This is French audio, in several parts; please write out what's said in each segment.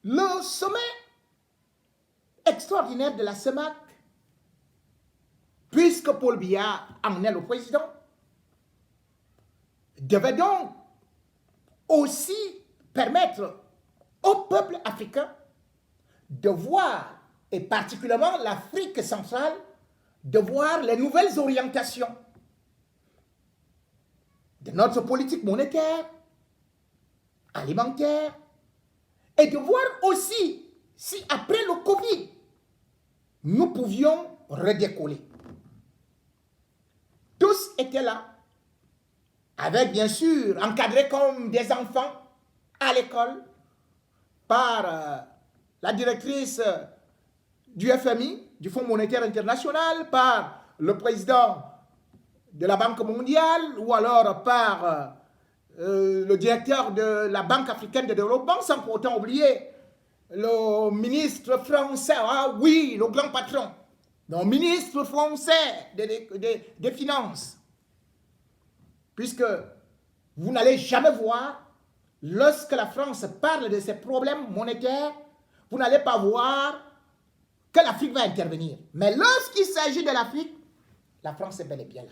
Le sommet extraordinaire de la CEMAC, puisque Paul Biya en est le président, devait donc aussi permettre au peuple africain de voir, et particulièrement l'Afrique centrale, de voir les nouvelles orientations de notre politique monétaire, alimentaire, et de voir aussi si après le Covid, nous pouvions redécoller. Tous étaient là, avec bien sûr encadrés comme des enfants à l'école par la directrice du FMI, du Fonds monétaire international, par le président de la Banque mondiale ou alors par le directeur de la Banque africaine de développement, sans pour autant oublier le ministre français, ah oui, le grand patron, le ministre français des Finances. Puisque vous n'allez jamais voir, lorsque la France parle de ses problèmes monétaires, vous n'allez pas voir que l'Afrique va intervenir. Mais lorsqu'il s'agit de l'Afrique, la France est bel et bien là.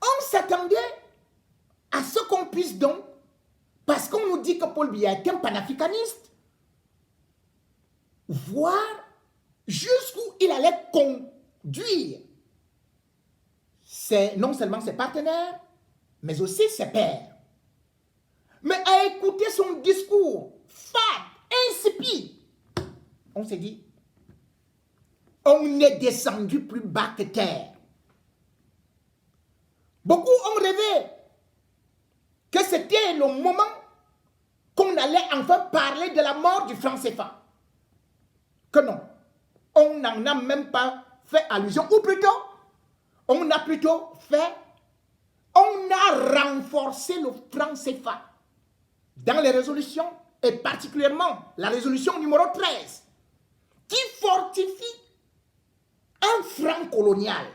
On s'attendait à ce qu'on puisse donc, parce qu'on nous dit que Paul Biya est un panafricaniste, voir jusqu'où il allait conduire non seulement ses partenaires, mais aussi ses pairs. Mais à écouter son discours fade, insipide, on s'est dit, on est descendu plus bas que terre. Beaucoup ont rêvé que c'était le moment qu'on allait enfin parler de la mort du franc CFA. Que non, on n'en a même pas fait allusion, ou plutôt, on a renforcé le franc CFA dans les résolutions, et particulièrement la résolution numéro 13, qui fortifie un franc colonial.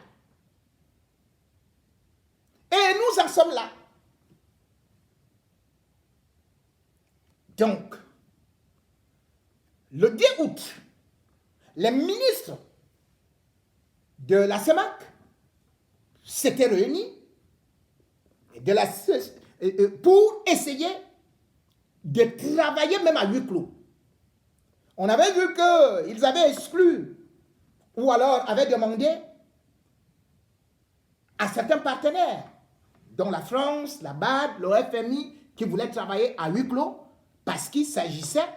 Et nous en sommes là. Donc, le 10 août, les ministres de la CEMAC s'étaient réunis pour essayer de travailler même à huis clos. On avait vu qu'ils avaient exclu ou alors avaient demandé à certains partenaires, dont la France, la BAD, le FMI, qui voulaient travailler à huis clos parce qu'il s'agissait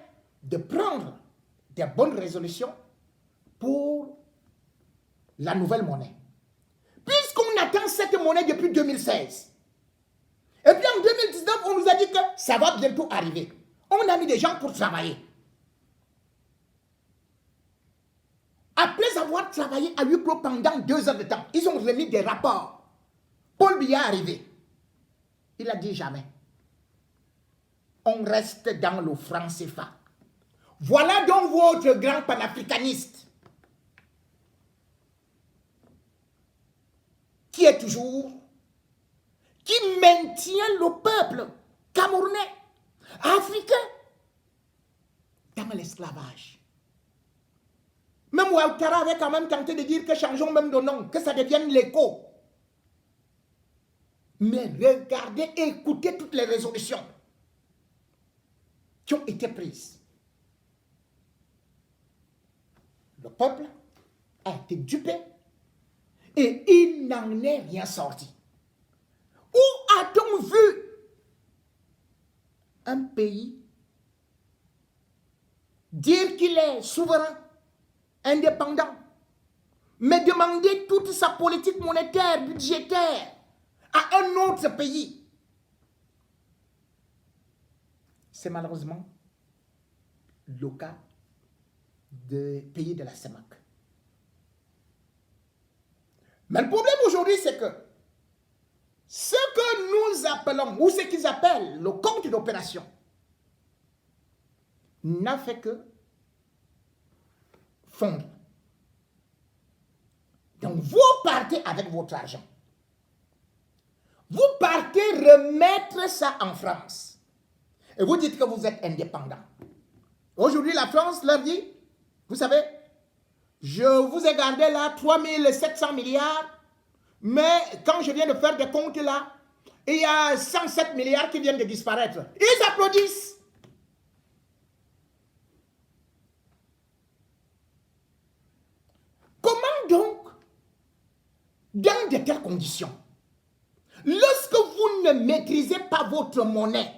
de prendre des bonnes résolutions pour la nouvelle monnaie. Puisqu'on attend cette monnaie depuis 2016, et puis en 2019, on nous a dit que ça va bientôt arriver. On a mis des gens pour travailler. Après avoir travaillé à huis clos pendant 2 heures de temps, ils ont remis des rapports. Paul Biya est arrivé. Il a dit jamais. On reste dans le franc CFA. Voilà donc votre grand panafricaniste qui est toujours, qui maintient le peuple camerounais, africain, dans l'esclavage. Même Ouattara avait quand même tenté de dire que changeons même de nom, que ça devienne l'écho. Mais regardez, écoutez toutes les résolutions qui ont été prises. Le peuple a été dupé et il n'en est rien sorti. Où a-t-on vu un pays dire qu'il est souverain, indépendant, mais demander toute sa politique monétaire, budgétaire à un autre pays? C'est malheureusement le cas des pays de la CEMAC. Mais le problème aujourd'hui, c'est que ce que nous appelons, ou ce qu'ils appellent le compte d'opération, n'a fait que fondre. Donc vous partez avec votre argent. Vous partez remettre ça en France. Et vous dites que vous êtes indépendant. Aujourd'hui, la France leur dit, vous savez, je vous ai gardé là 3700 milliards, mais quand je viens de faire des comptes là, il y a 107 milliards qui viennent de disparaître. Ils applaudissent. Comment donc, dans de telles conditions, lorsque vous ne maîtrisez pas votre monnaie,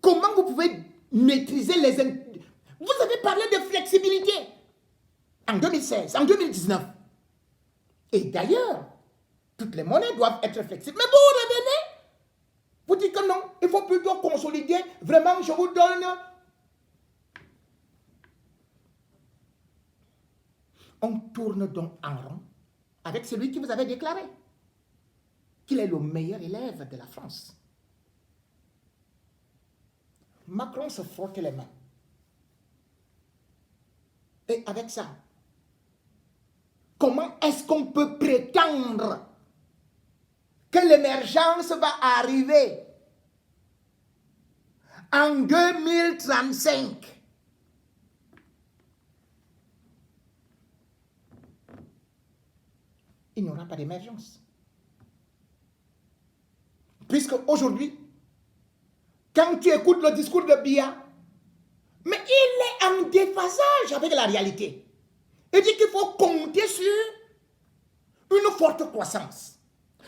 comment vous pouvez maîtriser les... Vous avez parlé de flexibilité en 2016, en 2019. Et d'ailleurs, toutes les monnaies doivent être flexibles. Mais vous revenez, vous dites que non, il faut plutôt consolider. Vraiment, je vous donne... On tourne donc en rond avec celui qui vous avait déclaré qu'il est le meilleur élève de la France. Macron se frotte les mains. Et avec ça, comment est-ce qu'on peut prétendre que l'émergence va arriver en 2035? Il n'y aura pas d'émergence. Puisque aujourd'hui, quand tu écoutes le discours de Biya, mais il est en déphasage avec la réalité. Il dit qu'il faut compter sur une forte croissance.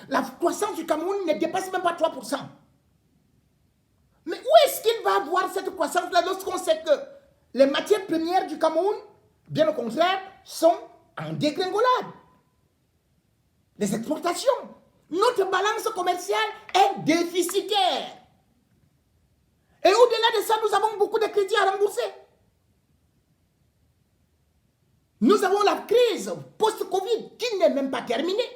La croissance du Cameroun ne dépasse même pas 3%. Mais où est-ce qu'il va avoir cette croissance-là lorsqu'on sait que les matières premières du Cameroun, bien au contraire, sont en dégringolade? Les exportations. Notre balance commerciale est déficitaire. Et au-delà de ça, nous avons beaucoup de crédits à rembourser. Nous avons la crise post-Covid qui n'est même pas terminée.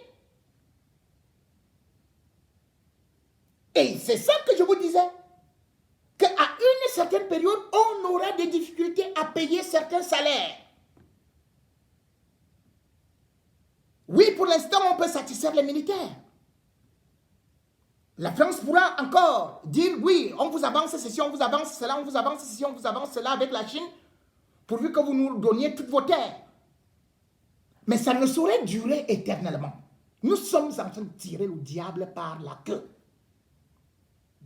Et c'est ça que je vous disais. Qu'à une certaine période, on aura des difficultés à payer certains salaires. Oui, pour l'instant, on peut satisfaire les militaires. La France pourra encore dire, oui, on vous avance ceci, on vous avance cela, on vous avance ceci, on vous avance cela avec la Chine, pourvu que vous nous donniez toutes vos terres. Mais ça ne saurait durer éternellement. Nous sommes en train de tirer le diable par la queue.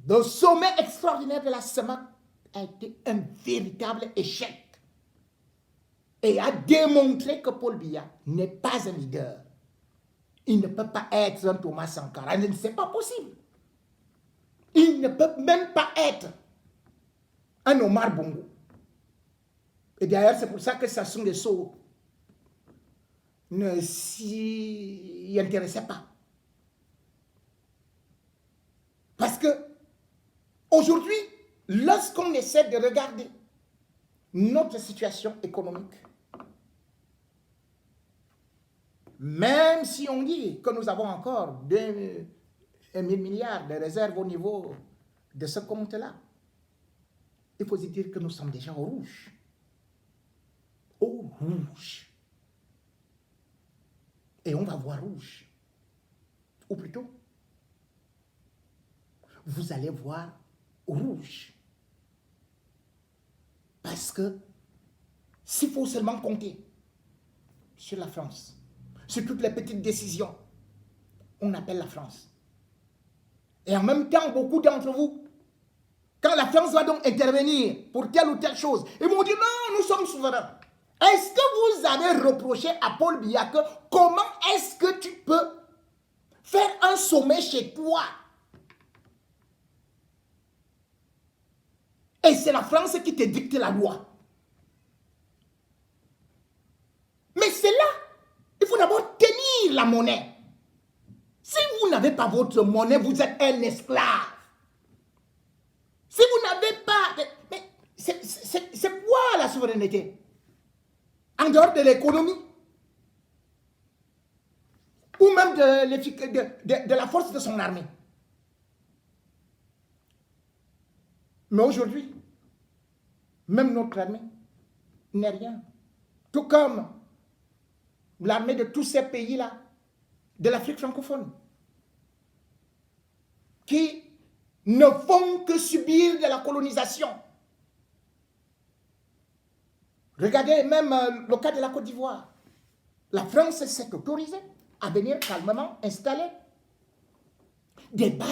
Le sommet extraordinaire de la CEMAC a été un véritable échec. Et a démontré que Paul Biya n'est pas un leader. Il ne peut pas être un Thomas Sankara. Ce n'est pas possible. Il ne peut même pas être un Omar Bongo. Et d'ailleurs, c'est pour ça que Sassou Nguesso ne s'y intéressait pas. Parce que aujourd'hui, lorsqu'on essaie de regarder notre situation économique, même si on dit que nous avons encore 2 000 milliards de réserves au niveau de ce compte-là, il faut se dire que nous sommes déjà au rouge. Au rouge. Et on va voir rouge. Ou plutôt, vous allez voir rouge. Parce que s'il faut seulement compter sur la France, sur toutes les petites décisions, on appelle la France. Et en même temps, beaucoup d'entre vous, quand la France va donc intervenir pour telle ou telle chose, ils vont dire non, nous sommes souverains. Est-ce que vous avez reproché à Paul Biya que comment est-ce que tu peux faire un sommet chez toi? Et c'est la France qui te dicte la loi. Mais c'est là, il faut d'abord tenir la monnaie. Si vous n'avez pas votre monnaie, vous êtes un esclave. Si vous n'avez pas... Mais c'est quoi la souveraineté? En dehors de l'économie? Ou même de la force de son armée? Mais aujourd'hui, même notre armée n'est rien. Tout comme l'armée de tous ces pays-là, de l'Afrique francophone, qui ne font que subir de la colonisation. Regardez même le cas de la Côte d'Ivoire. La France s'est autorisée à venir calmement installer des bases